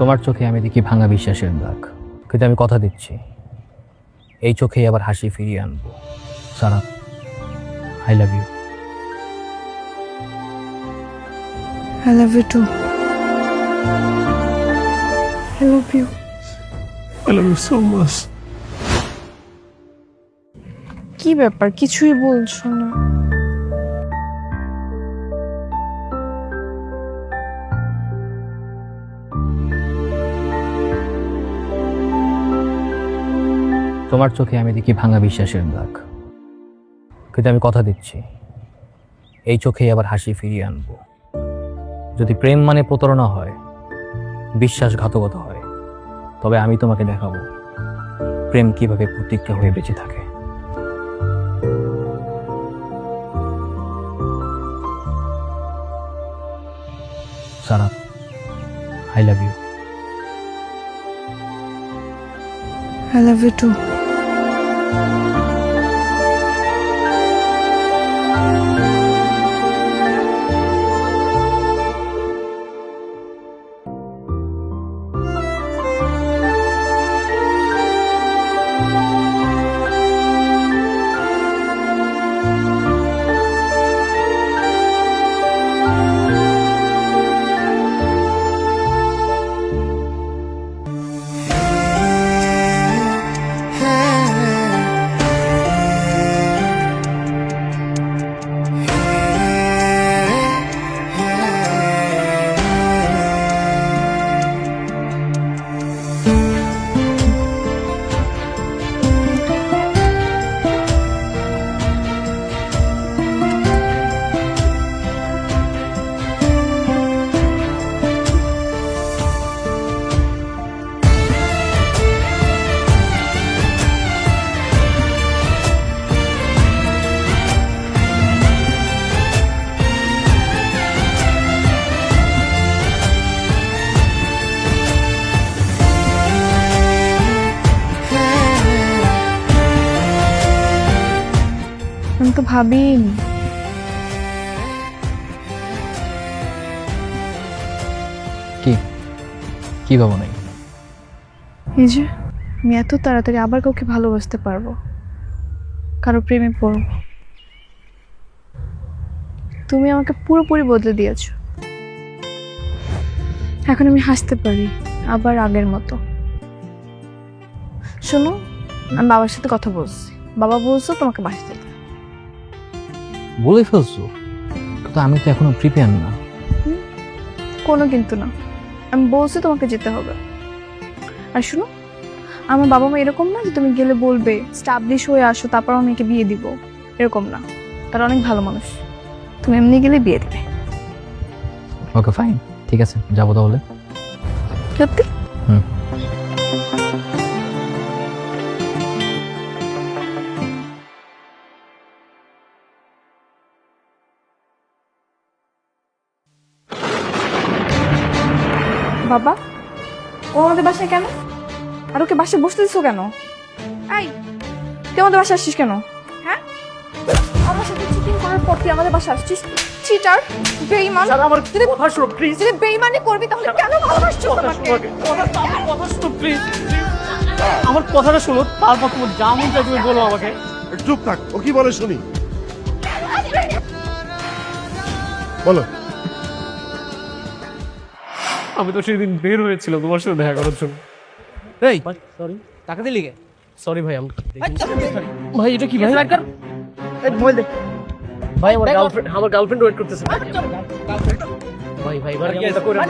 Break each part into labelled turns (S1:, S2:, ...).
S1: তোমার চোখে আমি দেখি ভাঙা বিশ্বাসের দাগ, কিন্তু আমি কথা দিচ্ছি এই চোখেই আবার হাসি ফিরিয়ে আনবো। Sara, I love you.
S2: I love you too. I love you.
S3: I love you so much.
S2: কি ব্যাপার, কিছুই বলছো না?
S1: তোমার চোখে আমি দেখি ভাঙা বিশ্বাসের দাগ, কিন্তু আমি কথা দিচ্ছি এই চোখেই আবার হাসি ফিরিয়ে আনবো। যদি প্রেম মানে প্রতারণা হয়, বিশ্বাসঘাতকতা হয়, তবে আমি তোমাকে দেখাবো প্রেম কিভাবে প্রতিজ্ঞা হয়ে বেঁচে থাকে। Sara, I love you.
S2: I love you too. আমি তো ভাবিনি।
S1: কি কি ভাবো নাই?
S2: এই যে আমি এত তাড়াতাড়ি আবার কাউকে ভালোবাসতে পারবো, কারো প্রেমে পড়ব। তুমি আমাকে পুরোপুরি বদলে দিয়েছো। এখন আমি হাসতে পারি আবার আগের মতো। শোনো, আমি বাবার সাথে কথা বলছি, বাবা বলছো তোমাকে বাসতে।
S1: বলে ফেলছো, কিন্তু আমি তো এখনো প্রিপেয়ার না।
S2: কোনো কিন্তু না, আমি বলছি তোমাকে যেতে হবে। আর শুনো, আমার বাবা মা এরকম না যে তুমি গেলে বলবে স্টাবলিশ হয়ে আসো তারপর আমি মেয়েকে বিয়ে দিব, এরকম না। তারা অনেক ভালো মানুষ, তুমি এমনি গেলে বিয়ে দিবে।
S1: ওকে ফাইন, ঠিক আছে, যাবো তাহলে।
S2: সত্যি?
S1: হুম।
S2: বাবা, ও আমাদের বাসায় কেন? আর ওকে বাসায় বসতে দিছো কেন? এই, তুই আমাদের বাসায় আসছিস কেন? হ্যাঁ, আমার সাথে চিটিং করার পর তুই আমাদের বাসায় আসছিস? চিটার, বেঈমান।
S3: আমার কথা শোনো প্লিজ।
S2: যদি বেঈমানি করবি তাহলে কেন ভালোবাসছিস আমাকে?
S3: কথা শোনো প্লিজ। আমার কথাটা শোনো, তারপর তোমার যা মন চাই তুমি বলো আমাকে।
S4: চুপ থাক, ও কি বলে শুনি। বলো।
S3: আমি তো সেদিন বের হয়েছিল তোমার সাথে দেখা করার জন্য।
S1: এই
S3: সরি
S1: টাকা দিলি কে?
S3: সরি ভাই, আমি ভাই এটা কি ভাই?
S1: মোবাইল দে
S3: ভাই আমার গার্লফ্রেন্ড ওয়েট করতেছে। ভাই ভাই ভাই এটা করে না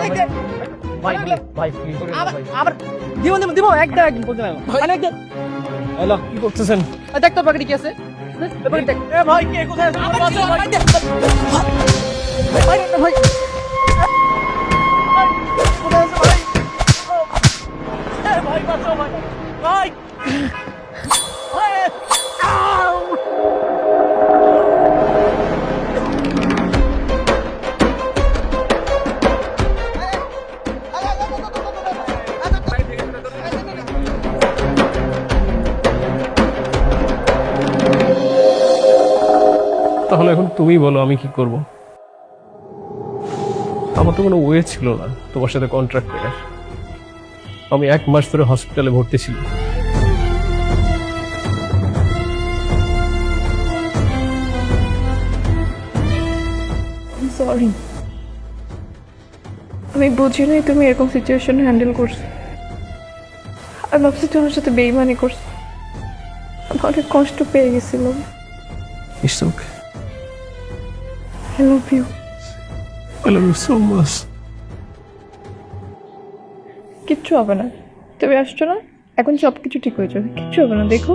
S3: ভাই। ভাই প্লিজ ভাই।
S5: আবার দিব একদম বলতে না মানে একদম।
S3: হ্যালো, কি করতেছেন?
S5: দেখ তো প্যাকেটে কি আছে, প্যাকেট দেখ।
S3: এ ভাই কে কোথায় আছে? আমার বাঁচাও ভাই।
S5: ভাই ভাই
S3: কোথায় আছে ভাই? এ ভাই বাঁচাও ভাই। ভাই ভাই আউ! তাহলে এখন তুমি বলো আমি কি করব? আমার তো কোনো ওয়ে ছিল না তোমার সাথে কন্ট্রাক্ট করার। আমি 1 মাস ধরে হসপিটালে ভর্তি ছিলাম।
S2: সরি, আমি বুঝি নাই তুমি এরকম সিচুয়েশন হ্যান্ডেল করছো। আমি ভাবছি তোমার সাথে বেইমানি করছো। আমি অনেক কষ্ট পেয়ে গেছিলাম।
S3: It's okay.
S2: I love you.
S3: I love you so much.
S2: কিচ্ছু হবে না, তুমি আসছো না, এখন সব কিছু ঠিক হয়ে যাবে, কিচ্ছু হবে না, দেখো।